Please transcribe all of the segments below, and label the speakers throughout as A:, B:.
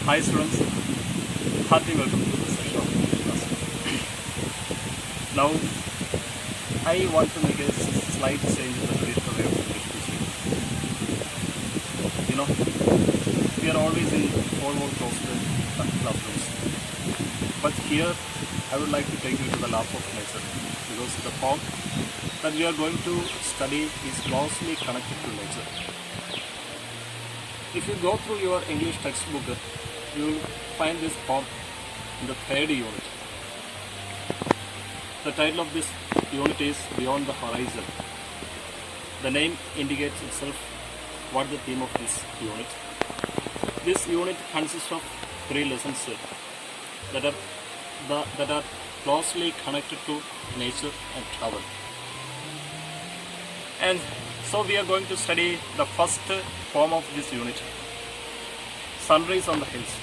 A: Hi students, hearty welcome to this session of class. Now, I want to make a slight change in the traditional way of English teaching. You know, we are always in four-wall closed classrooms. But here, I would like to take you to the lap of nature because the poem that we are going to study is closely connected to nature. If you go through your English textbook, you will find this poem in the third unit. The title of this unit is Beyond the Horizon. The name indicates itself what the theme of this unit. This unit consists of 3 lessons that are closely connected to nature and travel. And so we are going to study the first poem of this unit, Sunrise on the Hills.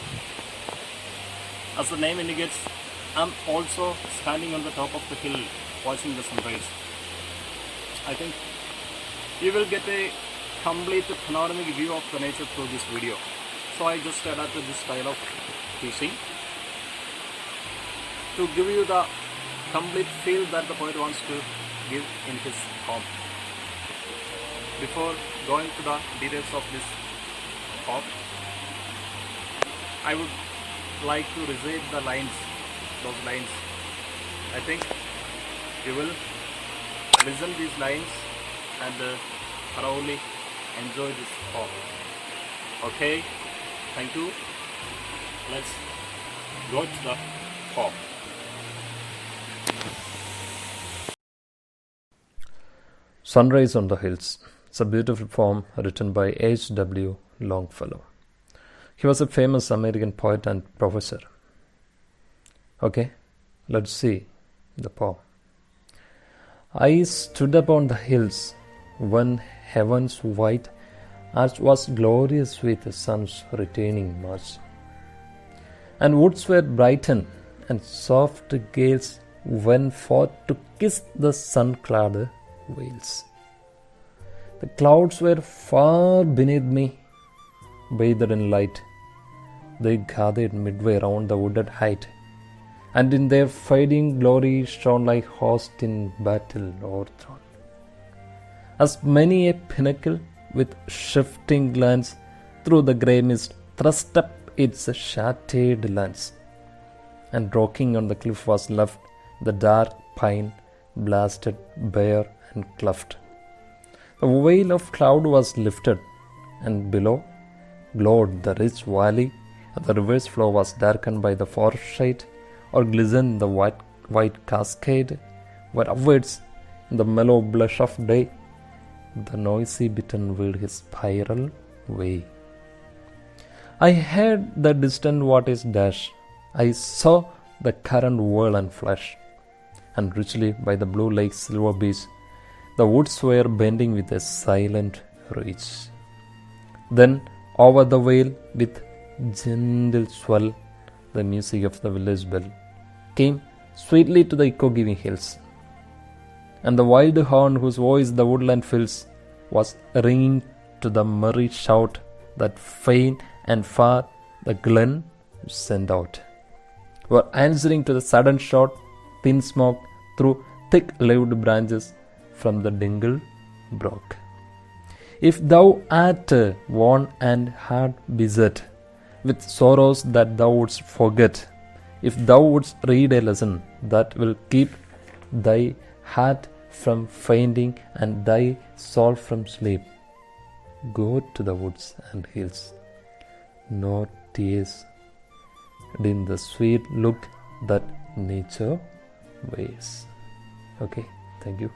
A: As the name indicates, I am also standing on the top of the hill watching the sunrise. I think you will get a complete panoramic view of the nature through this video. So I just adapted this style of teaching to give you the complete feel that the poet wants to give in his poem. Before going to the details of this poem, I would like to recite the lines, those lines. I think you will listen these lines and thoroughly enjoy this poem. Okay, thank you. Let's go to the poem.
B: Sunrise on the Hills. It's a beautiful poem written by H.W. Longfellow. He was a famous American poet and professor. Okay, let's see the poem. I stood upon the hills when heaven's white arch was glorious with the sun's returning march, and woods were brightened and soft gales went forth to kiss the sun-clad vales. The clouds were far beneath me, bathed in light. They gathered midway round the wooded height, and in their fading glory shone like hosts in battle overthrown. As many a pinnacle with shifting glance through the grey mist thrust up its shattered lance, and rocking on the cliff was left the dark pine, blasted, bare and cleft. The veil of cloud was lifted, and below glowed the rich valley. The river's flow was darkened by the forest shade, or glistened the white cascade, where upwards, in the mellow blush of day, the noisy bittern wheeled his spiral way. I heard the distant waters dash. I saw the current whirl and flash, and richly by the blue lake's silver beach, the woods were bending with a silent reach. Then over the vale, with gentle swell, the music of the village bell came sweetly to the echo-giving hills, and the wild horn whose voice the woodland fills was ringing to the merry shout that faint and far the glen sent out, were answering to the sudden shot, thin smoke through thick-leaved branches from the dingle brook. If thou art worn and heart beset with sorrows that thou wouldst forget, if thou wouldst read a lesson that will keep thy heart from fainting and thy soul from sleep, go to the woods and hills. No tears dim the sweet look that nature wears. Okay, thank you.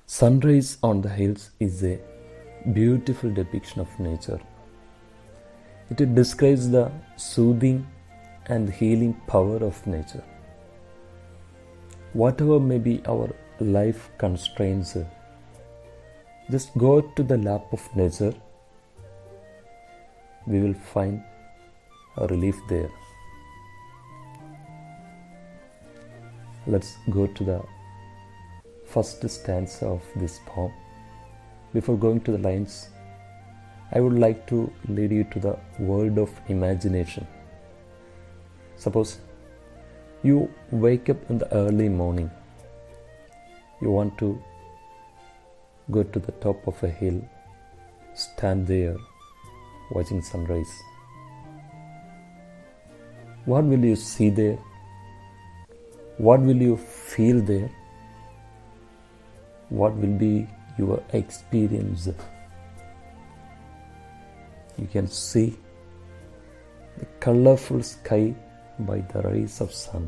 B: Sunrise on the Hills is a beautiful depiction of nature. It describes the soothing and healing power of nature. Whatever may be our life constraints, just go to the lap of nature. We will find a relief there. Let's go to the first stanza of this poem. Before going to the lines, I would like to lead you to the world of imagination. Suppose you wake up in the early morning. You want to go to the top of a hill, stand there watching sunrise. What will you see there? What will you feel there? What will be your experience? You can see the colorful sky by the rays of sun.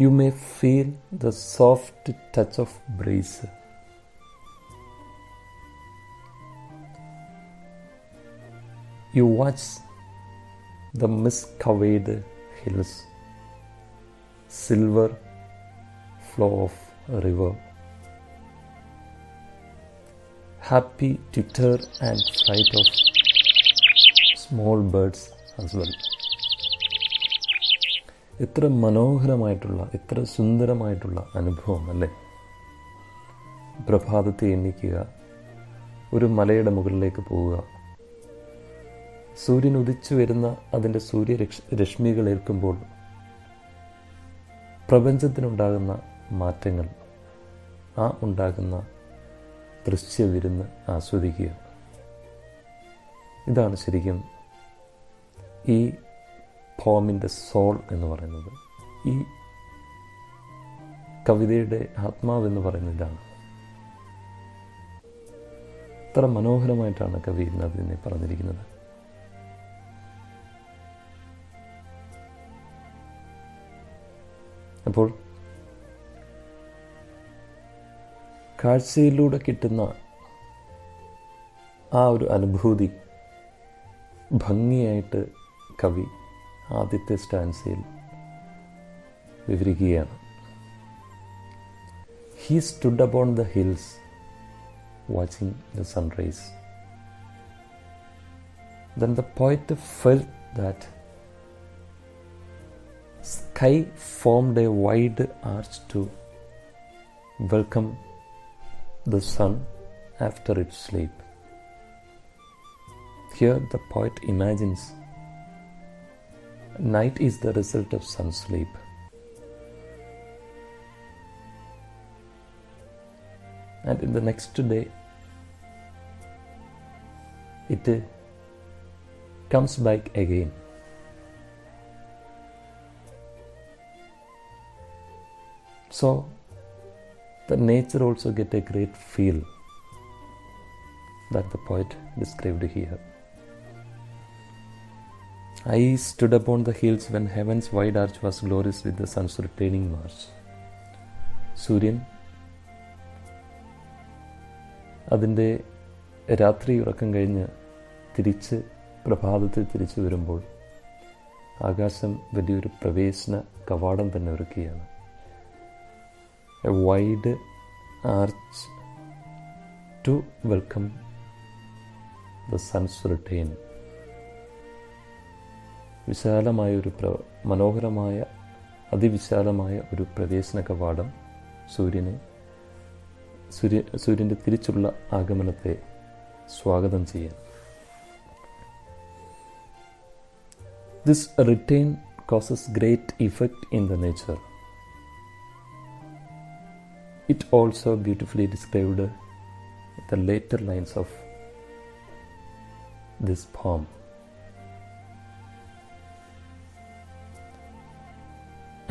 B: You may feel the soft touch of breeze. You watch the mist-covered hills, silver flow of a river, happy twitter and flight of small birds as well. എത്ര മനോഹരമായിട്ടുള്ള, എത്ര സുന്ദരമായിട്ടുള്ള അനുഭവം അല്ലേ? പ്രഭാതത്തെ എണ്ണിക്കുക, ഒരു മലയുടെ മുകളിലേക്ക് പോവുക, സൂര്യൻ ഉദിച്ചു വരുന്ന അതിൻ്റെ സൂര്യരശ്മികൾ ഏൽക്കുമ്പോൾ പ്രപഞ്ചത്തിനുണ്ടാകുന്ന മാറ്റങ്ങൾ, ആ ഉണ്ടാകുന്ന ദൃശ്യവിരുന്ന് ആസ്വദിക്കുക. ഇതാണ് ശരിക്കും ഈ പോമിൻ്റെ സോൾ എന്ന് പറയുന്നത്. ഈ കവിതയുടെ ആത്മാവെന്ന് പറയുന്നത് ഇതാണ്. ഇത്ര മനോഹരമായിട്ടാണ് കവി അതിനെ പറഞ്ഞിരിക്കുന്നത്. അപ്പോൾ കാഴ്ചയിലൂടെ കിട്ടുന്ന ആ ഒരു അനുഭൂതി ഭംഗിയായിട്ട് കവി ആദ്യത്തെ സ്റ്റാൻസയിൽ വിവരിക്കുകയാണ്. He stood upon the hills watching the sunrise. Then the poet felt that sky formed a wide arch to welcome the sun after its sleep. Here the poet imagines night is the result of sun sleep. And in the next day, it comes back again. So, the nature also get a great feel that the poet described here. I stood upon the hills when heaven's wide arch was glorious with the sun's returning march. സൂര്യൻ അതിൻ്റെ രാത്രി ഉറക്കം കഴിഞ്ഞ് തിരിച്ച് പ്രഭാതത്തിൽ തിരിച്ചു വരുമ്പോൾ ആകാശം വലിയൊരു പ്രവേശന കവാടം തന്നെ ഒരുക്കുകയാണ്. A wide arch to welcome the sun's return. വിശാലമായൊരു മനോഹരമായ അതിവിശാലമായ ഒരു പ്രവേശന കവാടം സൂര്യൻ്റെ തിരിച്ചുള്ള ആഗമനത്തെ സ്വാഗതം ചെയ്യാൻ. This return causes great effect in the nature. It also beautifully described the later lines of this poem.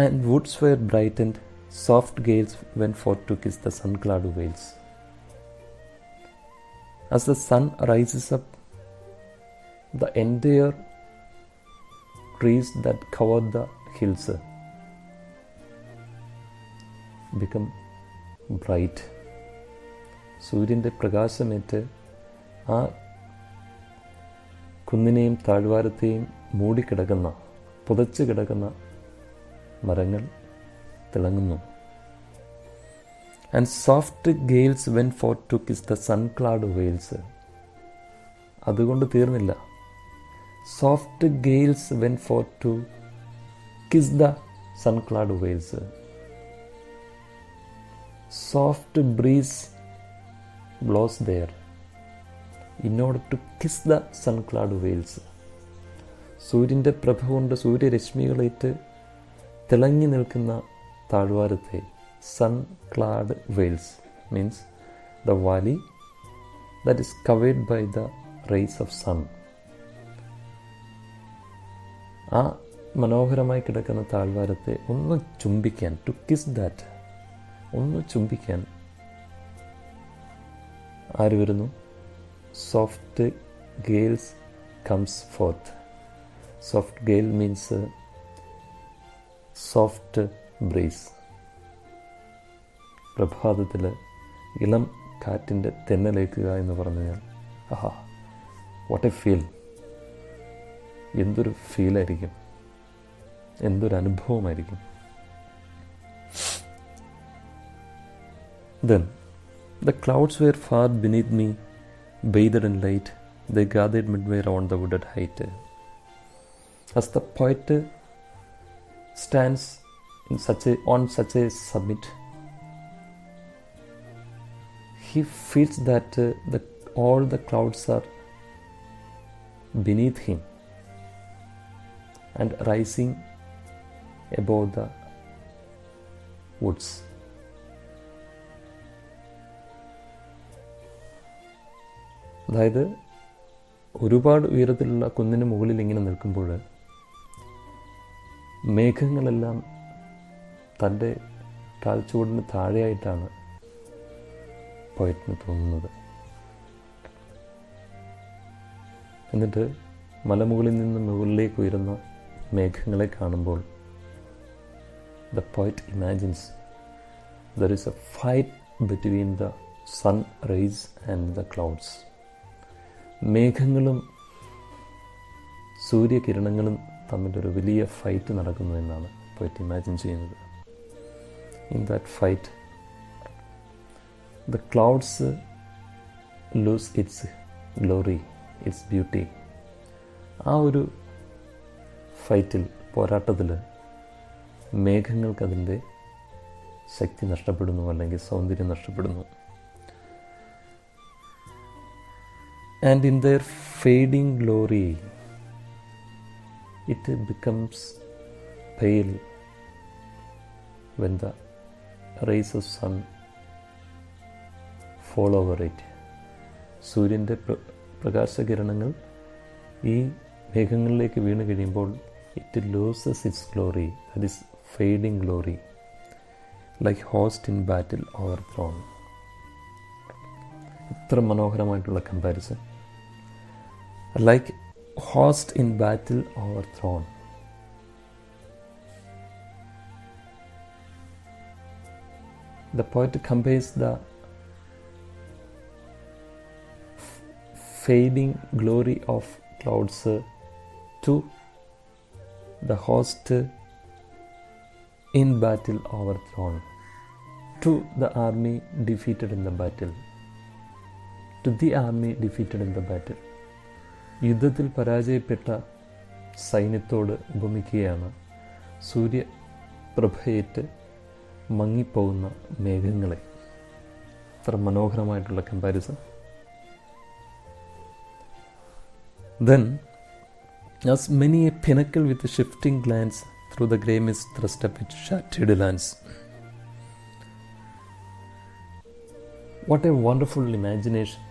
B: And woods were brightened, soft gales went forth to kiss the sun-clad vales. As the sun rises up, the entire trees that cover the hills become bright. സൂര്യൻ്റെ പ്രകാശമേറ്റ് ആ കുന്നിനെയും താഴ്വാരത്തെയും മൂടിക്കിടക്കുന്ന, പുതച്ച് കിടക്കുന്ന മരങ്ങൾ തിളങ്ങുന്നു. And soft gales went forth to kiss the sun-clad vales. അതുകൊണ്ട് തീർന്നില്ല. Soft gales went forth to kiss the sun-clad vales. soft breeze blows there in order to kiss the sun-clad vales. സൂര്യൻ്റെ പ്രഭ കൊണ്ട് സൂര്യരശ്മികളേറ്റ് തിളങ്ങി നിൽക്കുന്ന താഴ്വാരത്തെ sun-clad vales means the valley that is covered by the rays of sun. ആ മനോഹരമായി കിടക്കുന്ന താഴ്വാരത്തെ ഒന്ന് ചുംബിക്കാൻ, to kiss that, ഒന്ന് ചുംബിക്കാൻ ആര് വരുന്നു? Soft gales comes forth. Soft gale means soft breeze. പ്രഭാതത്തിൽ ഇളം കാറ്റിൻ്റെ തെന്നലേക്കുക എന്ന് പറഞ്ഞാൽ ആഹാ, വാട്ട് എ ഫീൽ! എന്തൊരു ഫീലായിരിക്കും, എന്തൊരു അനുഭവമായിരിക്കും. Then the clouds were far beneath me, bathed in light. They gathered midway round the wooded height. As the poet stands on such a summit, he feels that all the clouds are beneath him and rising above the woods. അതായത് ഒരുപാട് ഉയരത്തിലുള്ള കുന്നിന് മുകളിൽ ഇങ്ങനെ നിൽക്കുമ്പോൾ മേഘങ്ങളെല്ലാം തൻ്റെ കാൽച്ചുവടിന് താഴെയായിട്ടാണ് പോയറ്റിന് തോന്നുന്നത്. എന്നിട്ട് മലമുകളിൽ നിന്ന് മുകളിലേക്ക് ഉയരുന്ന മേഘങ്ങളെ കാണുമ്പോൾ the poet imagines there is a fight between the sun rays and the clouds. മേഘങ്ങളും സൂര്യകിരണങ്ങളും തമ്മിലൊരു വലിയ ഫൈറ്റ് നടക്കുന്നു എന്നാണ് പോയിട്ട് ഇമാജിൻ ചെയ്യുന്നത്. In that fight the clouds lose its glory, its beauty. ആ ഒരു ഫൈറ്റിൽ, പോരാട്ടത്തിൽ മേഘങ്ങൾക്കതിൻ്റെ ശക്തി നഷ്ടപ്പെടുന്നു, അല്ലെങ്കിൽ സൗന്ദര്യം നഷ്ടപ്പെടുന്നു. And in their fading glory, it becomes pale when the rays of sun fall over it. സൂര്യൻ്റെ പ്രകാശകിരണങ്ങൾ ഈ മേഘങ്ങളിലേക്ക് വീണ് കഴിയുമ്പോൾ it loses its glory, that is fading glory, like host in battle overthrown. ഇത്ര മനോഹരമായിട്ടുള്ള comparison. Like host in battle overthrown. The poet compares the fading glory of clouds to the host in battle overthrown, to the army defeated in the battle, to the army defeated in the battle. യുദ്ധത്തിൽ പരാജയപ്പെട്ട സൈന്യത്തോട് ഉപമിക്കുകയാണ് സൂര്യപ്രഭയേറ്റ് മങ്ങിപ്പോകുന്ന മേഘങ്ങളെ. അത്ര മനോഹരമായിട്ടുള്ള comparison. Then, as many a pinnacle with a shifting glance through the grey mist thrust up its shattered lands. What a wonderful imagination!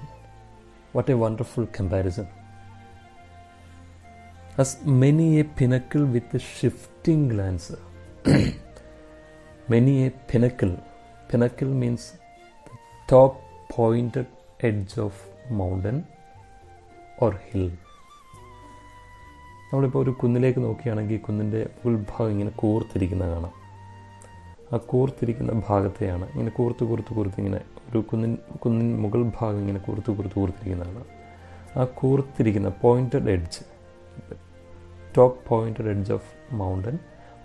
B: What a wonderful comparison! As many a pinnacle with a shifting glance. Many a pinnacle. Pinnacle means the top pointed edge of mountain or hill. നമ്മളിപ്പോൾ ഒരു കുന്നിലേക്ക് നോക്കുകയാണെങ്കിൽ കുന്നിൻ്റെ ഉൾഭാഗം ഇങ്ങനെ കൂർത്തിരിക്കുന്ന കാണാം. ആ കൂർത്തിരിക്കുന്ന ഭാഗത്തെയാണ് ഇങ്ങനെ കൂർത്ത് ഇങ്ങനെ ഒരു കുന്നിൻ മുകൾ ഭാഗം ഇങ്ങനെ കൂർത്തിരിക്കുന്നതാണ്. ആ കൂർത്തിരിക്കുന്ന pointed edge, top pointed edge of mountain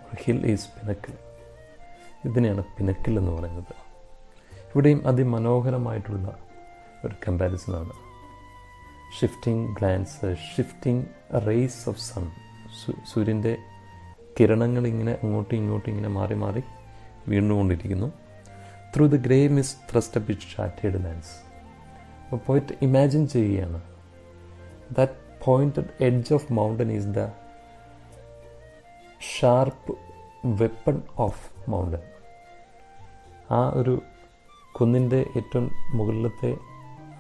B: or hill is pinnacle. ഇതിനെയാണ് പിനക്കിൾ എന്ന് പറയുന്നത്. ഇവിടെയും അതിമനോഹരമായിട്ടുള്ള ഒരു കമ്പാരിസണാണ്. Shifting glance, shifting rays of sun. സൂര്യൻ്റെ കിരണങ്ങൾ ഇങ്ങനെ അങ്ങോട്ടും ഇങ്ങോട്ടും ഇങ്ങനെ മാറി മാറി വീണ്ടുകൊണ്ടിരിക്കുന്നു. Through the grey mist thrust up it shattered lands. അപ്പോൾ പോയിട്ട് ഇമാജിൻ ചെയ്യുകയാണ്, that pointed edge of mountain is the sharp weapon of mountain. ആ ഒരു കുന്നിൻ്റെ ഏറ്റവും മുകളിലത്തെ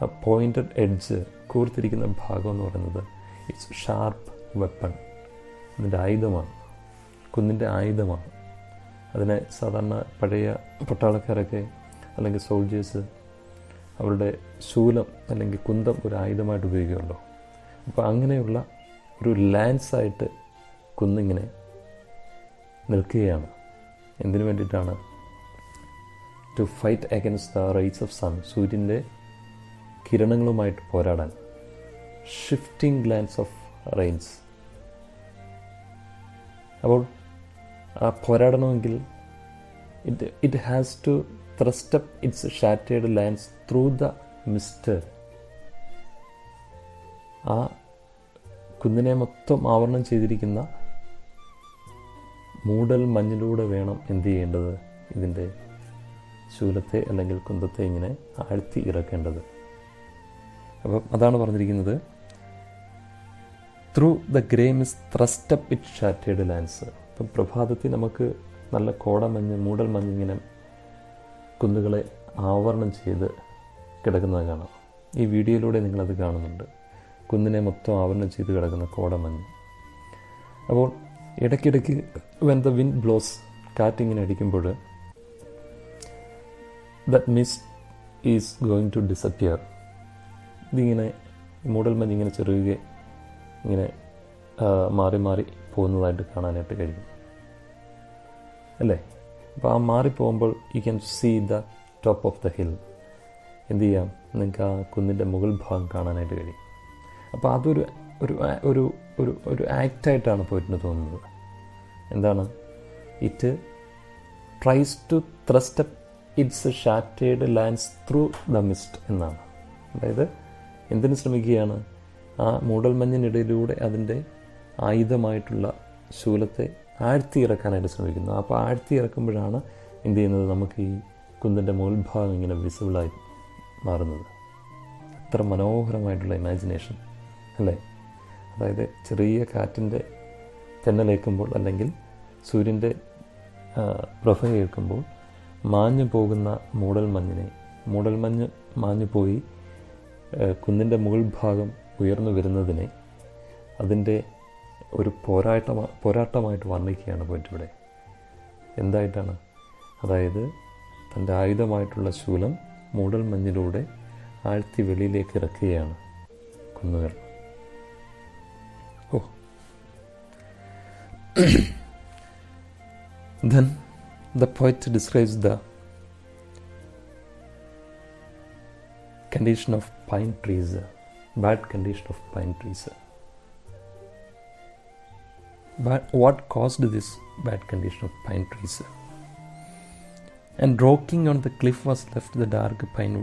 B: ആ പോയിന്റഡ് എഡ്ജ്, കൂർത്തിരിക്കുന്ന ഭാഗം എന്ന് പറയുന്നത് ഇറ്റ്സ് ഷാർപ്പ് വെപ്പൺ, അതിൻ്റെ ആയുധമാണ്, കുന്നിൻ്റെ ആയുധമാണ്. അതിനെ സാധാരണ പഴയ പട്ടാളക്കാരൊക്കെ അല്ലെങ്കിൽ സോൾജേഴ്സ് അവരുടെ ശൂലം അല്ലെങ്കിൽ കുന്തം ഒരു ആയുധമായിട്ട് ഉപയോഗിക്കുമല്ലോ. അപ്പോൾ അങ്ങനെയുള്ള ഒരു ലാൻസായിട്ട് കുന്നിങ്ങനെ നിൽക്കുകയാണ്. എന്തിനു വേണ്ടിയിട്ടാണ്? To fight against the rise of sun, സൂര്യൻ്റെ കിരണങ്ങളുമായിട്ട് പോരാടാൻ. Shifting glance of rains. അപ്പോൾ ആ പോരാടണമെങ്കിൽ it has to thrust up its shattered lands through the mist. ആ കുന്നിനെ മൊത്തം ആവരണം ചെയ്തിരിക്കുന്ന മൂടൽ മഞ്ഞിലൂടെ വേണം എന്ത് ചെയ്യേണ്ടത്? ഇതിൻ്റെ ശൂലത്തെ അല്ലെങ്കിൽ കുന്തത്തെ ഇങ്ങനെ ആഴ്ത്തി ഇറക്കേണ്ടത്. അപ്പം അതാണ് പറഞ്ഞിരിക്കുന്നത്, through the grey mist thrust up it shattered lands. ഇപ്പം പ്രഭാതത്തിൽ നമുക്ക് നല്ല കോടമഞ്ഞ് മൂടൽ മഞ്ഞിങ്ങനെ കുന്നുകളെ ആവരണം ചെയ്ത് കിടക്കുന്നത് കാണാം. ഈ വീഡിയോയിലൂടെ നിങ്ങളത് കാണുന്നുണ്ട്, കുന്നിനെ മൊത്തം ആവരണം ചെയ്ത് കിടക്കുന്ന കോടമഞ്ഞ്. അപ്പോൾ ഇടയ്ക്കിടയ്ക്ക് വെൻ ദ വിൻഡ് ബ്ലോസ്, കാറ്റിങ്ങനെ അടിക്കുമ്പോൾ that mist is going to disappear. ഇതിങ്ങനെ മൂടൽ മഞ്ഞിങ്ങനെ ചെറുകെ ഇങ്ങനെ മാറി മാറി പോകുന്നതായിട്ട് കാണാനായിട്ട് കഴിയും അല്ലേ? അപ്പോൾ ആ മാറിപ്പോകുമ്പോൾ you can see the top of the hill. എന്ത് ചെയ്യാം? നിങ്ങൾക്ക് ആ കുന്നിൻ്റെ മുകൾ ഭാഗം കാണാനായിട്ട് കഴിയും. അപ്പോൾ അതൊരു ഒരു ഒരു ഒരു ഒരു ആക്റ്റായിട്ടാണ് പോയിട്ട് തോന്നുന്നത്. എന്താണ്? It tries to thrust up its shattered lands through the mist എന്നാണ്. അതായത് എന്തിനു ശ്രമിക്കുകയാണ്? ആ മൂടൽമഞ്ഞിനിടയിലൂടെ അതിൻ്റെ ആയുധമായിട്ടുള്ള ശൂലത്തെ ആഴ്ത്തി ഇറക്കാനായിട്ട് ശ്രമിക്കുന്നു. അപ്പോൾ ആഴ്ത്തി ഇറക്കുമ്പോഴാണ് എന്ത് ചെയ്യുന്നത്? നമുക്ക് ഈ കുന്നിൻ്റെ മുകൾഭാഗം ഇങ്ങനെ വിസിബിളായി മാറുന്നത്. അത്ര മനോഹരമായിട്ടുള്ള ഇമാജിനേഷൻ അല്ലേ? അതായത് ചെറിയ കാറ്റിൻ്റെ തെന്നലേൽക്കുമ്പോൾ അല്ലെങ്കിൽ സൂര്യൻ്റെ പ്രഭ കേൾക്കുമ്പോൾ മാഞ്ഞു പോകുന്ന മൂടൽമഞ്ഞ് മാഞ്ഞു പോയി കുന്നിൻ്റെ മുകൾ ഭാഗം ഉയർന്നു വരുന്നതിനെ അതിൻ്റെ ഒരു പോരാട്ടമായിട്ട് വർണ്ണിക്കുകയാണ് പോയിട്ട് ഇവിടെ. എന്തായിട്ടാണ്? അതായത് തൻ്റെ ആയുധമായിട്ടുള്ള ശൂലം മൂടൽമഞ്ഞിലൂടെ ആഴ്ത്തി വെളിയിലേക്ക് ഇറക്കുകയാണ് കുന്നുകൾ. ഓ then the poet describes the condition of pine trees, bad condition of pine trees. But what caused this bad condition of pine trees? And rocking on the cliff was left the dark pine,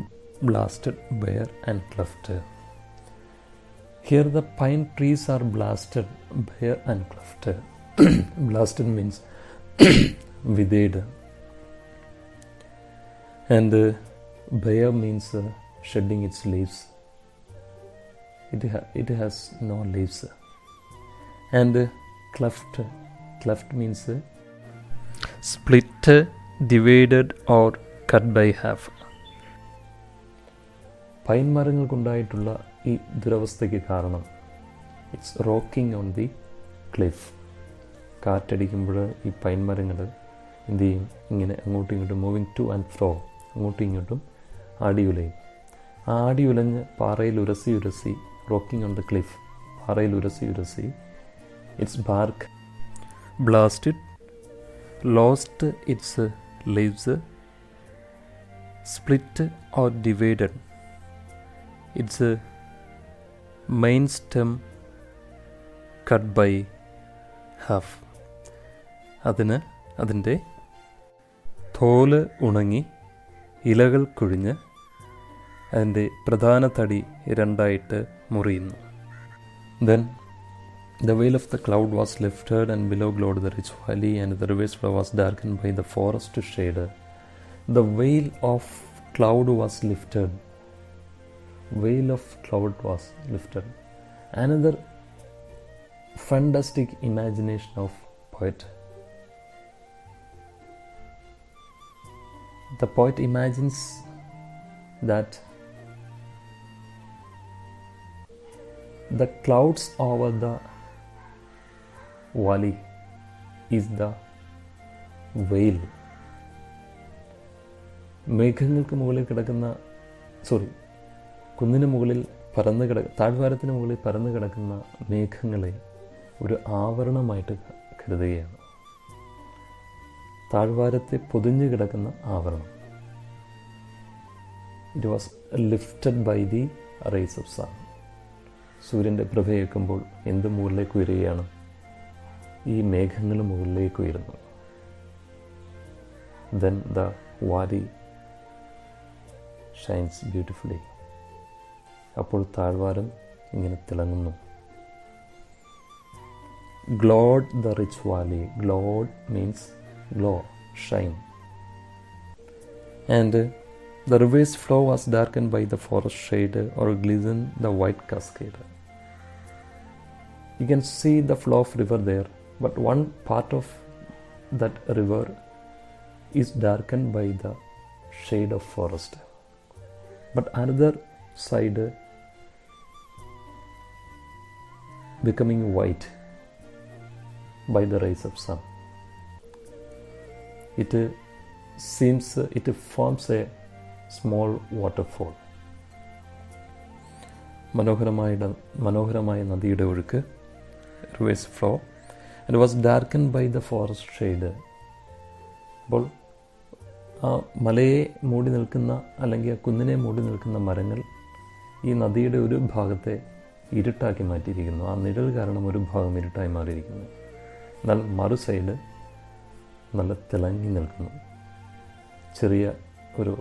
B: blasted, bare and cleft. Here the pine trees are blasted, bare and cleft. Blasted means withered, and bare means shedding its leaves. It has no leaves. And cleft means split, divided or cut by half. Pine മരങ്ങൾ കൊണ്ടായിട്ടുള്ള ഈ ദുരവസ്ഥയ്ക്ക് കാരണം it's rocking on the cliff. കാറ്റടിക്കുമ്പോൾ ഈ pine മരങ്ങൾ എന്ത് ചെയ്യും? ഇങ്ങനെ അങ്ങോട്ടും ഇങ്ങോട്ടും മൂവിങ് ടു ആൻഡ് ഫ്രോ, അങ്ങോട്ടും ഇങ്ങോട്ടും ആടിയുലയും. ആ ആടിയുലഞ്ഞ് പാറയിൽ ഉരസി റോക്കിംഗ് ഓൺ ദ ക്ലിഫ്, പാറയിൽ ഉരസി its bark blasted, lost its leaves, split or divided its main stem, cut by half. അതിൻ്റെ തോല് ഉണങ്ങി ഇലകൾ കൊഴിഞ്ഞ് അതിൻ്റെ പ്രധാന തടി രണ്ടായിട്ട് മുറിയുന്നു. Then the veil of the cloud was lifted, and below glowed the rich valley, and the river's flow was darkened by the forest shade, The veil of cloud was lifted. Veil of cloud was lifted. Another fantastic imagination of poet. The poet imagines that the clouds over the valley is the veil. മേഘങ്ങൾക്ക് മുകളിൽ കിടക്കുന്ന കുന്നിന് മുകളിൽ താഴ്വാരത്തിന് മുകളിൽ പരന്നു കിടക്കുന്ന മേഘങ്ങളെ ഒരു ആവരണമായിട്ട് കരുതുകയാണ്. താഴ്വാരത്തെ പൊതിഞ്ഞു കിടക്കുന്ന ആവരണം. It was lifted by the rays of sun. സൂര്യൻ്റെ പ്രഭയേക്കുമ്പോൾ എന്ത് മുകളിലേക്ക് ഉയരുകയാണ്? ഈ മേഘങ്ങൾ മുകളിലേക്ക് ഉയരുന്നു. Then the valley shines beautifully. അപ്പോൾ താഴ്വാരം ഇങ്ങനെ തിളങ്ങുന്നു. Glowed the rich valley. Glowed means glow, shine. And the river's flow was darkened by the forest shade or glistened the white cascade. You can see the flow of river there, but one part of that river is darkened by the shade of forest. But another side becoming white by the rays of sun. It forms a small waterfall. മനോഹരമായ നദിയുടെ ഒഴുക്ക്, reverse flow, and was darkened by the forest shade. അപ്പോൾ ആ മലയെ മൂടി നിൽക്കുന്ന അല്ലെങ്കിൽ ആ കുന്നിനെ മൂടി നിൽക്കുന്ന മരങ്ങൾ ഈ നദിയുടെ ഒരു ഭാഗത്തെ ഇരുട്ടാക്കി മാറ്റിയിരിക്കുന്നു. ആ നിഴൽ കാരണം ഒരു ഭാഗം ഇരുട്ടായി മാറിയിരിക്കുന്നു. എന്നാൽ മറു സൈഡ് നല്ല തിളങ്ങി നിൽക്കുന്നു. ചെറിയ ഒരു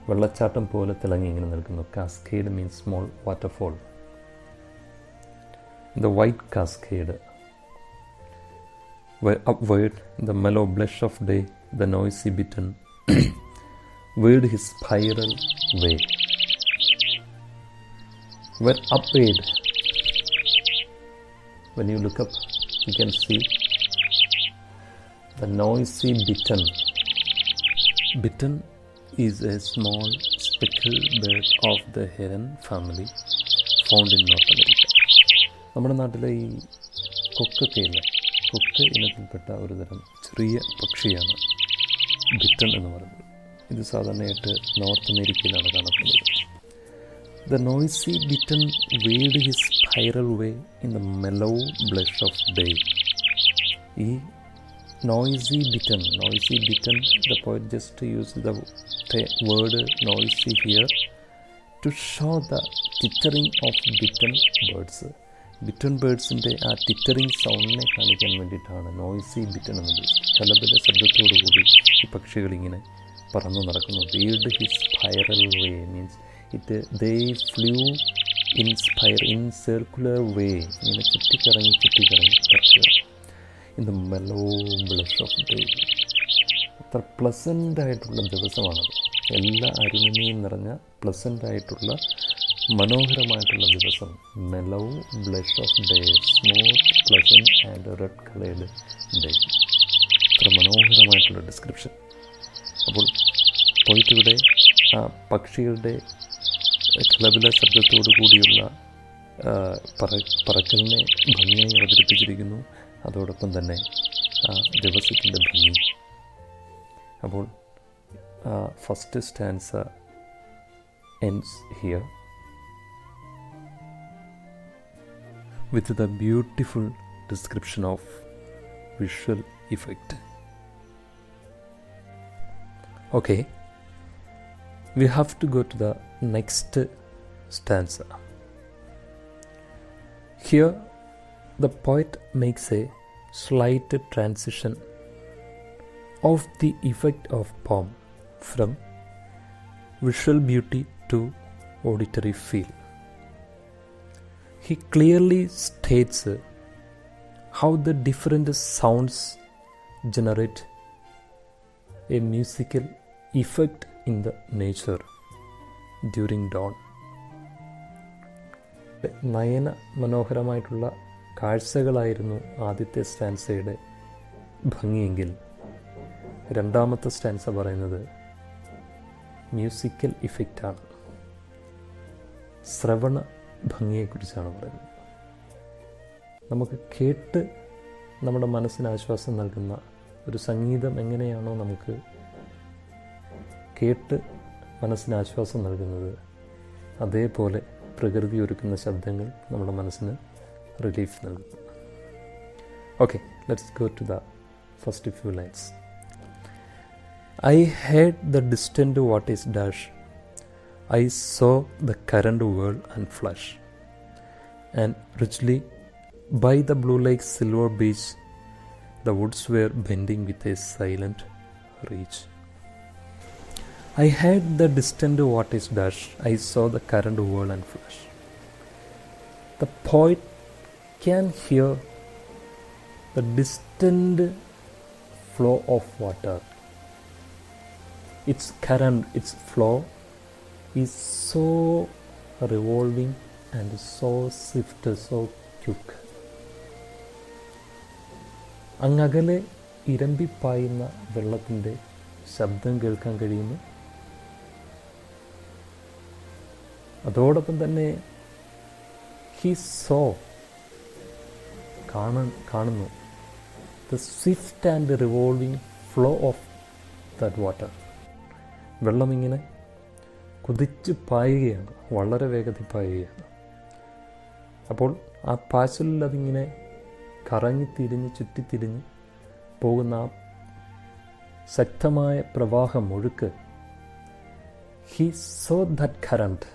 B: വെള്ളച്ചാട്ടം പോലെ തിളങ്ങി ഇങ്ങനെ നിൽക്കുന്നു. Cascade means small waterfall. The white cascade were upward, the mellow blush of day, the noisy bittern veered his spiral way. Were upward. When you look up, you can see the noisy bittern. Bittern is a small speckled bird of the heron family found in North America. നമ്മുടെ നാട്ടിലെ ഈ കൊക്കൊക്കെ ഇല്ല, കൊക്ക് ഇനത്തിൽപ്പെട്ട ഒരു തരം ചെറിയ പക്ഷിയാണ് ബിറ്റൺ എന്ന് പറയുന്നത്. ഇത് സാധാരണയായിട്ട് നോർത്ത് അമേരിക്കയിലാണ് കാണപ്പെടുന്നത്. The noisy bitten weighed his spiral way in the mellow blush of day. ഈ noisy bittern, the poet just used the word noisy here to show the tittering of bittern birds. Bittern ബേർഡ്സിൻ്റെ ആ tittering സൗണ്ടിനെ കാണിക്കാൻ വേണ്ടിയിട്ടാണ് noisy bitten എന്ന് വിളിച്ചത്. കലബല ശബ്ദത്തോടുകൂടി ഈ പക്ഷികളിങ്ങനെ പറന്നു നടക്കുന്നു. Weed his spiral way means they flew in circular way, ഇങ്ങനെ ചുറ്റിക്കറങ്ങി പറക്കുക. In the mellow blush of day. അത്ര പ്ലസൻ്റായിട്ടുള്ള ദിവസമാണത്. എല്ലാ അരുണിമയും നിറഞ്ഞ പ്ലസൻ്റായിട്ടുള്ള മനോഹരമായിട്ടുള്ള ദിവസം. Mellow blush of day, smooth pleasant and red coloured day. അത്ര മനോഹരമായിട്ടുള്ള ഡിസ്ക്രിപ്ഷൻ. അപ്പോൾ പോയിട്ടിവിടെ ആ പക്ഷികളുടെ കലബല ശബ്ദത്തോടു കൂടിയുള്ള പറക്കലിനെ ഭംഗിയായി അവതരിപ്പിച്ചിരിക്കുന്നു. അതോടൊപ്പം തന്നെ ആ ദിവസത്തിൻ്റെ ഭംഗി. അപ്പോൾ first stanza ends here with the beautiful description of visual effect. Okay, we have to go to the next stanza. Here the poet makes a slight transition of the effect of poem from visual beauty to auditory feel. He clearly states how the different sounds generate a musical effect in the nature during dawn. Nayana മനോഹരമായിട്ടുള്ള കാഴ്ചകളായിരുന്നു ആദ്യത്തെ സ്റ്റാൻസയുടെ ഭംഗിയെങ്കിൽ രണ്ടാമത്തെ stanza പറയുന്നത് musical ഇഫക്റ്റാണ്, ശ്രവണ ഭംഗിയെക്കുറിച്ചാണ് പറയുന്നത്. നമുക്ക് കേട്ട് നമ്മുടെ മനസ്സിന് ആശ്വാസം നൽകുന്ന ഒരു സംഗീതം എങ്ങനെയാണോ നമുക്ക് കേട്ട് മനസ്സിന് ആശ്വാസം നൽകുന്നത്, അതേപോലെ പ്രകൃതി ഒരുക്കുന്ന ശബ്ദങ്ങൾ നമ്മുടെ മനസ്സിന് റിലീഫ് നൽകുന്നു. Okay, let's go to the first few lines. I heard the distant waters dash. I saw the current whirl and flash. And richly by the blue lake silver beach, the woods were bending with a silent reach. I heard the distant waters dash. I saw the current whirl and flash. The poet can hear the distant flow of water. Its current, its flow is so revolving and so swift, so quick. അങ്ങകലെ ഇരമ്പിപ്പായുന്ന വെള്ളത്തിൻ്റെ ശബ്ദം കേൾക്കാൻ കഴിയുന്നു. അതോടൊപ്പം തന്നെ he saw, കാണുന്നു, the swift and revolving flow of that water. വെള്ളമിങ്ങനെ കുതിച്ച് പായുകയാണ്, വളരെ വേഗത്തിൽ പായുകയാണ്. അപ്പോൾ ആ പാച്ചിലിൽ അതിങ്ങനെ കറങ്ങിത്തിരിഞ്ഞ് ചുറ്റിത്തിരിഞ്ഞ് പോകുന്ന ആ ശക്തമായ പ്രവാഹം, ഒഴുക്ക്, ഹി സോ ദാറ്റ് കറണ്ട്,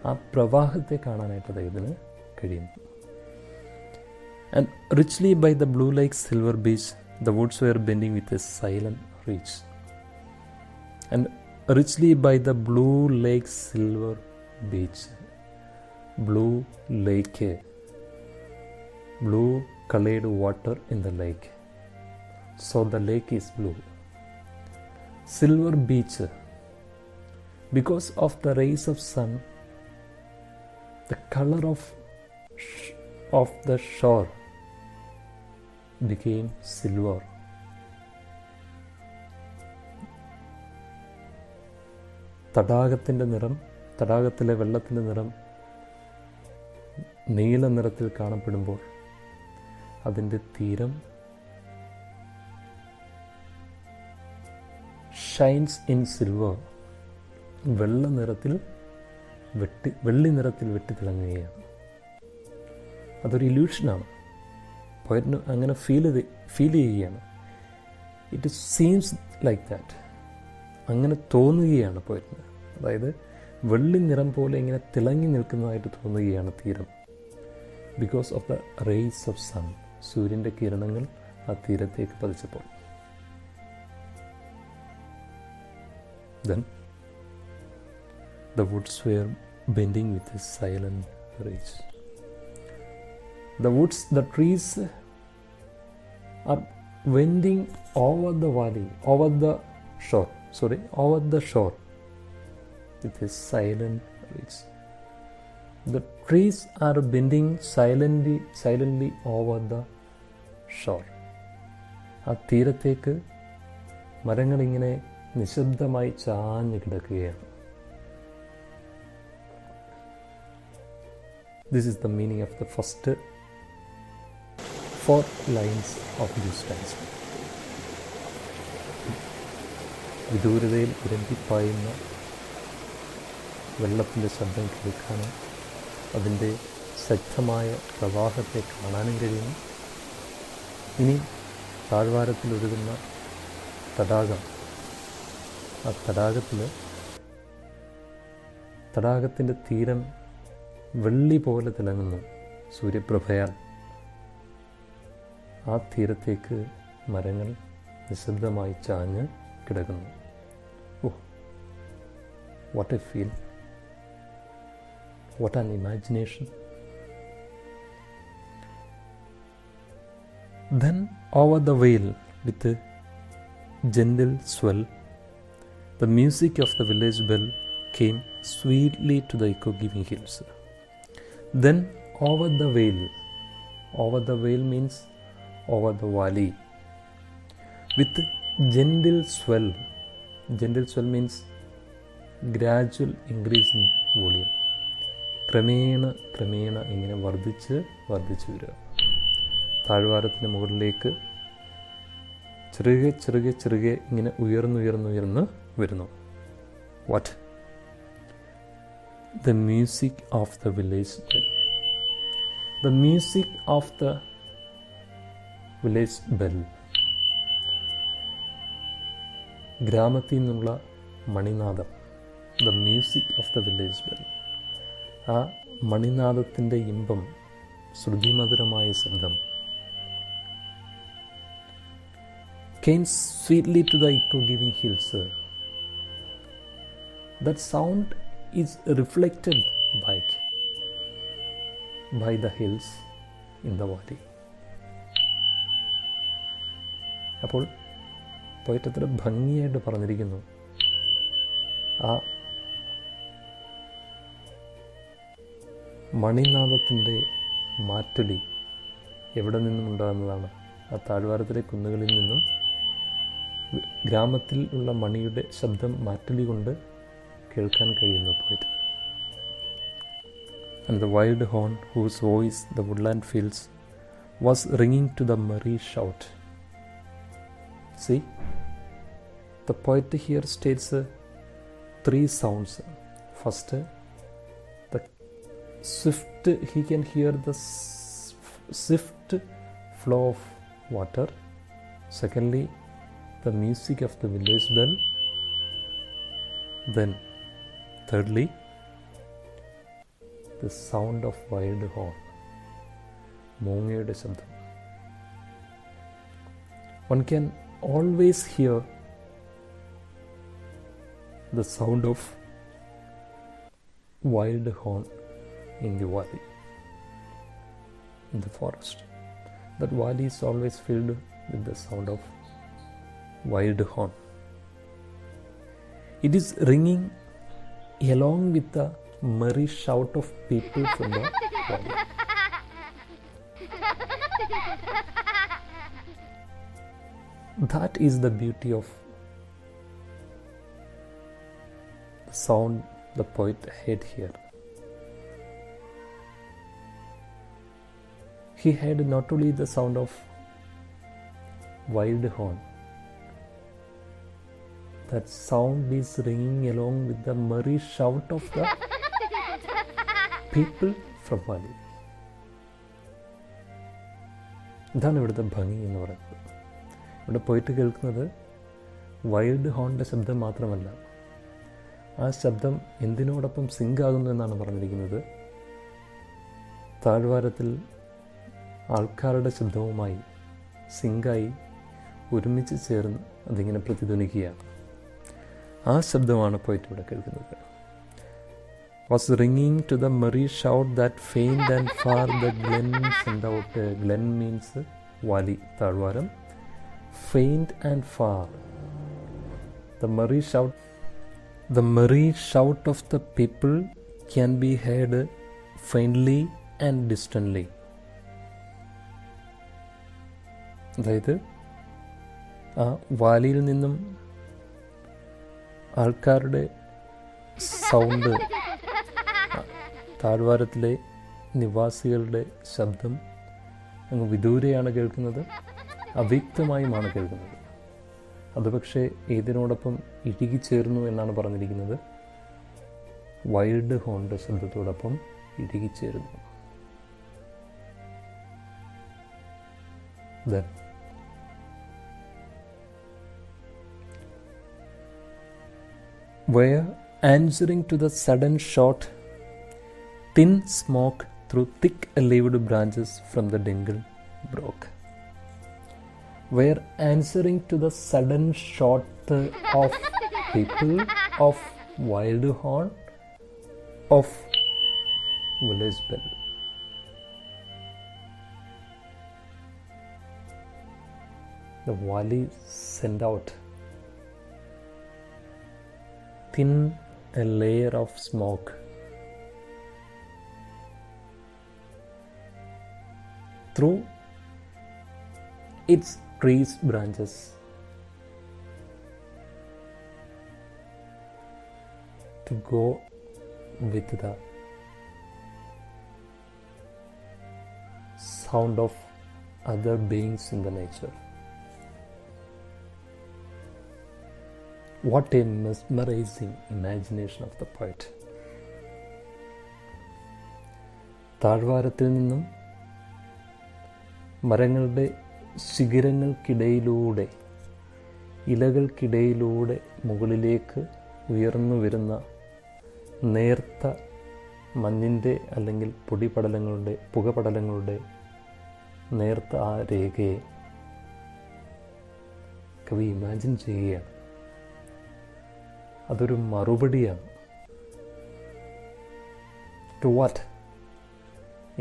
B: ആ പ്രവാഹത്തെ കാണാനായിട്ട് അദ്ദേഹത്തിന് കഴിയുന്നു. And richly by the blue like silver beech the woods were bending with a silent reach. And richly by the blue lake silver beach. Blue lake, blue colored water in the lake, so the lake is blue. Silver beach, because of the rays of sun, the color of the shore became silver. തടാകത്തിൻ്റെ നിറം, തടാകത്തിലെ വെള്ളത്തിൻ്റെ നിറം നീല നിറത്തിൽ കാണപ്പെടുമ്പോൾ അതിൻ്റെ തീരം shines in silver, വെള്ളി നിറത്തിൽ വെട്ടിത്തിളങ്ങുകയാണ്. അതൊരു ഇല്യൂഷനാണ്. പോയറ്റിന് അങ്ങനെ ഫീൽ ചെയ്യുകയാണ്. ഇറ്റ് സീംസ് ലൈക്ക് ദാറ്റ്, അങ്ങനെ തോന്നുകയാണ് പോയറ്റിന്. അതായത് വെള്ളി നിറം പോലെ ഇങ്ങനെ തിളങ്ങി നിൽക്കുന്നതായിട്ട് തോന്നുകയാണ് തീരം. Because of the rays of sun, സൂര്യൻ്റെ കിരണങ്ങൾ ആ തീരത്തേക്ക് പതിച്ചപ്പോൾ. Then the woods were bending with a silent reach. The woods, the trees are bending over the valley, over the shore with a silent reach. The trees are bending silently over the shore. ആ തീരത്തേക്ക് മരങ്ങളിങ്ങനെ നിശബ്ദമായി ചാഞ്ഞു കിടക്കുകയാണ്. This is the meaning of the first 4 lines of this stanza. വിദൂരതയിൽ ഇരമ്പിപ്പായുന്ന വെള്ളത്തിൻ്റെ ശബ്ദം കേൾക്കാനും അതിൻ്റെ ശക്തമായ പ്രവാഹത്തെ കാണാനും കഴിയുന്നു. ഇനി താഴ്വാരത്തിലൊഴുകുന്ന തടാകം, ആ തടാകത്തിൻ്റെ തീരം വെള്ളി പോലെ തിളങ്ങുന്നു സൂര്യപ്രഭയാൽ. ആ തീരത്തേക്ക് മരങ്ങൾ നിശബ്ദമായി ചാഞ്ഞ് കിടക്കുന്നു. What a feel, what an imagination. Then over the vale with a gentle swell, The music of the village bell came sweetly to the echo-giving hills. Then over the vale means over the valley, with gentle swell means gradual increase in volume. ക്രമേണ ഇങ്ങനെ വർദ്ധിച്ച് വരിക. താഴ്വാരത്തിന് മുകളിലേക്ക് ചെറുകെ ഇങ്ങനെ ഉയർന്ന് വരുന്നു. What? The music of the village bell. The music of the village bell. ഗ്രാമത്തിൽ നിന്നുള്ള മണിനാദം. The music of the village bell. ആ മണിനാദത്തിൻ്റെ ഇമ്പം, ശ്രുതിമധുരമായ ശബ്ദം came sweetly to the echo-giving hills. That sound is reflected back by the hills in the valley. അപ്പോൾ പോയിട്ട് അത്ര ഭംഗിയായിട്ട് പറഞ്ഞിരിക്കുന്നു. ആ മണിനാദത്തിൻ്റെ മാറ്റൊലി എവിടെ നിന്നും ഉണ്ടാകുന്നതാണ്? ആ താഴ്വാരത്തിലെ കുന്നുകളിൽ നിന്നും ഗ്രാമത്തിൽ ഉള്ള മണിയുടെ ശബ്ദം മാറ്റൊലി കൊണ്ട് കേൾക്കാൻ കഴിയുന്നു പോയിട്ട്. And the wild horn whose voice the woodland fields was ringing to the merry shout. See, the poet here states three sounds. First, the swift, he can hear the swift flow of water. Secondly, the music of the village bell. Then thirdly, the sound of wild horn, മോങ്ങയുടെ ശബ്ദം. One can always hear the sound of wild horn in the valley, in the forest. That valley is always filled with the sound of wild horn. It is ringing along with the merry shout of people from the valley. That is the beauty of the sound the poet had here. He had not only the sound of wild horn, that sound is ringing along with the merry shout of the people from valley. ഇതാണ് ഇവിടുത്തെ ഭംഗി എന്ന് പറയുന്നത്. ഇവിടെ പോയിട്ട് കേൾക്കുന്നത് wild ഹോണിൻ്റെ ശബ്ദം മാത്രമല്ല, ആ ശബ്ദം എന്തിനോടൊപ്പം സിങ്ക് ആകുന്നു എന്നാണ് പറഞ്ഞിരിക്കുന്നത്. താഴ്വാരത്തിൽ ആൾക്കാരുടെ ശബ്ദവുമായി സിങ്കായി ഒരുമിച്ച് ചേർന്ന് അതിങ്ങനെ പ്രതിധ്വനിക്കുകയാണ്. ആ ശബ്ദമാണ് പോയിട്ട് ഇവിടെ കേൾക്കുന്നത്. Was ringing to the merry shout that faint and far the glen sent out. Glen means valley, Thazhvaram. Faint and far, the merry shout of the people can be heard faintly and distantly. അതായത് ആ വാലിയിൽ നിന്നും ആൾക്കാരുടെ sound, താഴ്വാരത്തിലെ നിവാസികളുടെ ശബ്ദം അങ്ങ് വിദൂരെയാണ് കേൾക്കുന്നത്, അവ്യക്തമായുമാണ് കേൾക്കുന്നത്. അത് പക്ഷേ ഏതിനോടൊപ്പം ഇഴുകിച്ചേർന്നു എന്നാണ് പറഞ്ഞിരിക്കുന്നത്? Wild ഹോണിൻ്റെ ശബ്ദത്തോടൊപ്പം ഇഴുകിച്ചേരുന്നു. Then where answering to the sudden shot, thin smoke through thick-leaved branches from the dingle broke. Were answering to the sudden shot of people, of wild horn, of village bell. The valley sent out thin a layer of smoke. Through its tree's branches to go with the sound of other beings in the nature. What a mesmerizing imagination of the poet. താഴ്വാരത്തിൽ നിന്നും മരങ്ങളുടെ ശിഖരങ്ങൾക്കിടയിലൂടെ ഇലകൾക്കിടയിലൂടെ മുകളിലേക്ക് ഉയർന്നു വരുന്ന നേർത്ത മഞ്ഞിൻ്റെ അല്ലെങ്കിൽ പുകപടലങ്ങളുടെ നേർത്ത ആ രേഖയെ കവി ഇമാജിൻ ചെയ്യുകയാണ്. അതൊരു മറുപടിയാണ്. To what?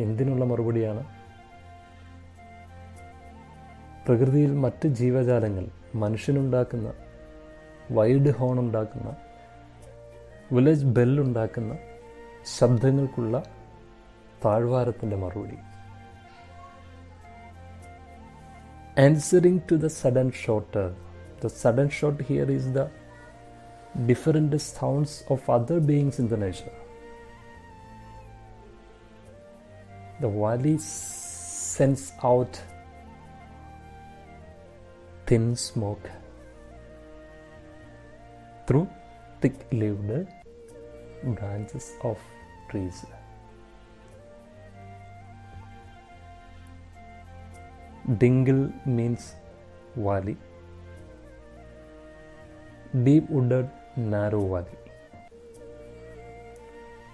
B: എന്തിനുള്ള മറുപടിയാണ്? പ്രകൃതിയിൽ മറ്റ് ജീവജാലങ്ങൾ മനുഷ്യനുണ്ടാക്കുന്ന വൈൽഡ് ഹോൺ ഉണ്ടാക്കുന്ന വില്ലേജ് ബെല്ലുണ്ടാക്കുന്ന ശബ്ദങ്ങൾക്കുള്ള താഴ്വാരത്തിൻ്റെ മറുപടി. Answering to the sudden shouter. The sudden shout here is the different sounds of other beings in the nature. The valley sends out thin smoke through thick-leaved branches of trees. Dingle means valley. Deep wooded narrow valley.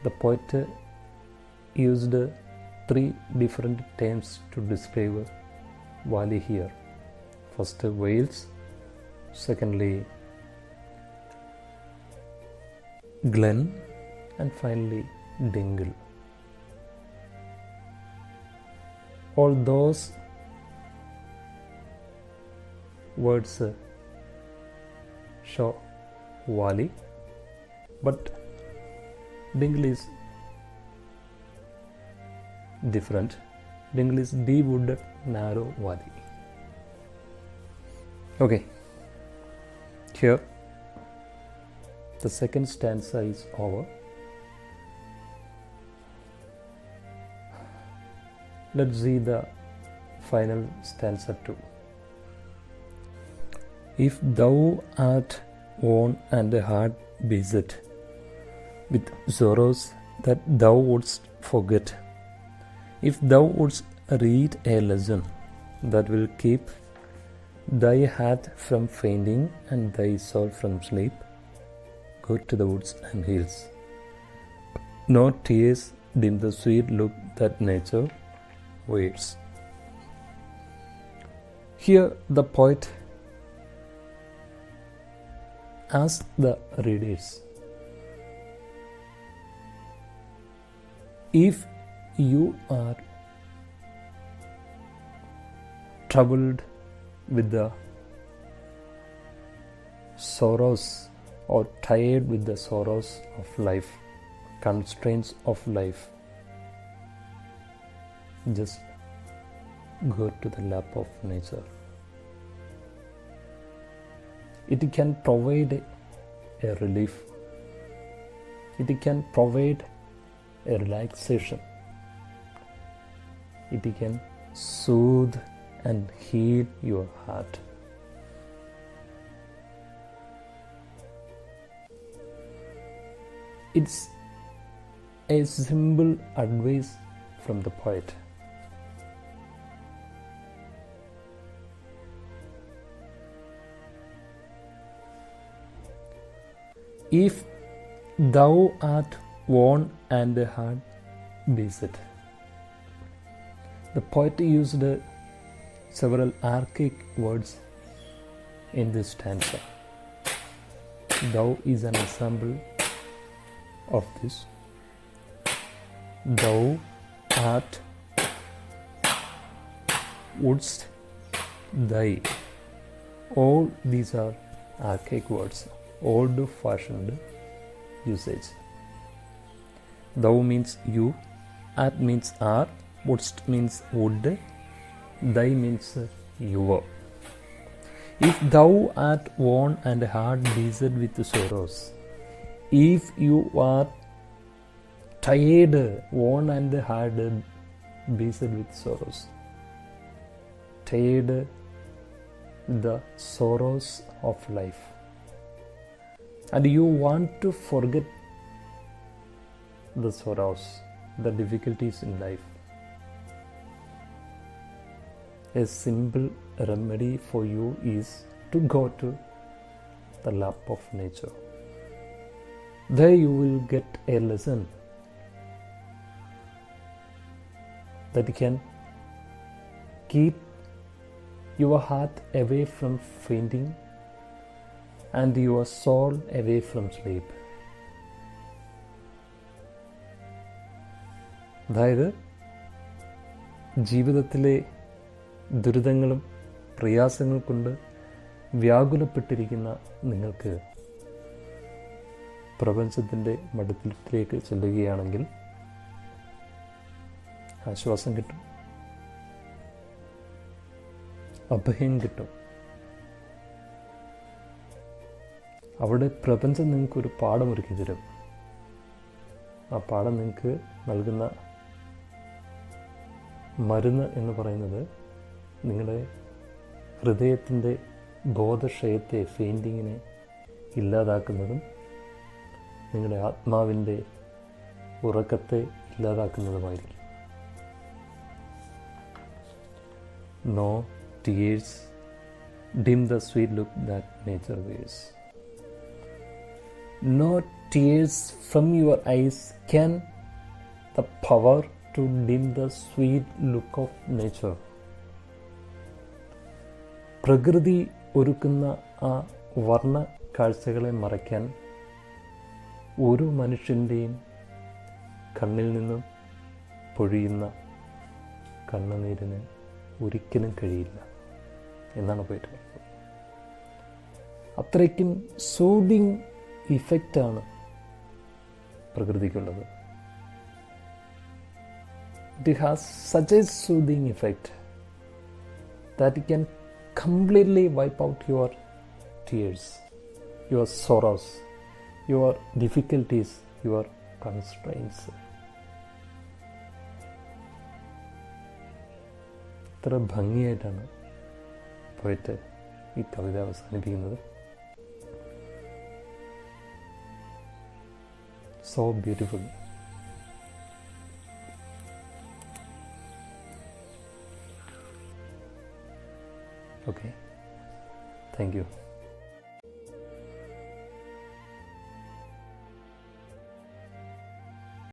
B: The poet used three different terms to describe valley here. First, vales. Secondly, glen. And finally, dingle. All those words show valley, but dingle is different. Dingle is deep wooded narrow valley. Okay, here the second stanza is over. Let's see the final stanza too. If thou art worn and heart beset with sorrows that thou wouldst forget, if thou wouldst read a lesson that will keep thy heart from fainting and thy soul from sleep, go to the woods and hills. No tears dim the sweet look that nature wears. Here the poet asks the readers, if you are troubled with the sorrows or tired with the sorrows of life, constraints of life, just go to the lap of nature. It can provide a relief. It can provide a relaxation. It can soothe and heal your heart. It's a simple advice from the poet. If thou art worn and heart beset. The poet used several archaic words in this stanza. Thou is an example of this. Thou art, wouldst, thy. All these are archaic words, old fashioned usage. Thou means you, at means are, wouldst means would, thy means your. If thou art worn and hard beset with sorrows, if you are tired, worn and hard beset with sorrows, tired the sorrows of life, and you want to forget the sorrows, the difficulties in life, a simple remedy for you is to go to the lap of nature. There you will get a lesson that can keep your heart away from fainting and your soul away from sleep. അതായത് ജീവിതത്തിലെ ദുരിതങ്ങളും പ്രയാസങ്ങൾ കൊണ്ട് വ്യാകുലപ്പെട്ടിരിക്കുന്ന നിങ്ങൾക്ക് പ്രപഞ്ചത്തിൻ്റെ മടിത്തട്ടിലേക്ക് ചെല്ലുകയാണെങ്കിൽ ആശ്വാസം കിട്ടും, അഭയം കിട്ടും. അവിടെ പ്രപഞ്ചം നിങ്ങൾക്കൊരു പാഠമൊരുക്കി തരും. ആ പാഠം നിങ്ങൾക്ക് നൽകുന്ന മരുന്ന് എന്ന് പറയുന്നത് നിങ്ങളുടെ ഹൃദയത്തിൻ്റെ ബോധക്ഷയത്തെ, ഫെയിൻറ്റിങ്ങിനെ ഇല്ലാതാക്കുന്നതും നിങ്ങളുടെ ആത്മാവിൻ്റെ ഉറക്കത്തെ ഇല്ലാതാക്കുന്നതുമായിരിക്കും. No tears dim the sweet look that nature wears. No tears from your eyes can the power to dim the sweet look of nature. പ്രകൃതി ഒരുക്കുന്ന ആ വർണ്ണ കാഴ്ചകളെ മറയ്ക്കാൻ ഒരു മനുഷ്യൻ്റെയും കണ്ണിൽ നിന്നും പൊഴിയുന്ന കണ്ണുനീരിന് ഒരിക്കലും കഴിയില്ല എന്നാണ് പോയിട്ട് പറയുന്നത്. അത്രയ്ക്കും soothing ഇഫക്റ്റാണ് പ്രകൃതിക്കുള്ളത്. It has such a soothing effect that it can completely wipe out your tears, your sorrows, your difficulties, your constraints. ഇത്ര ഭംഗിയായിട്ടാണ് പോയിട്ട് ഈ കവിത അവസാനിപ്പിക്കുന്നത്. So beautiful. Okay, thank you.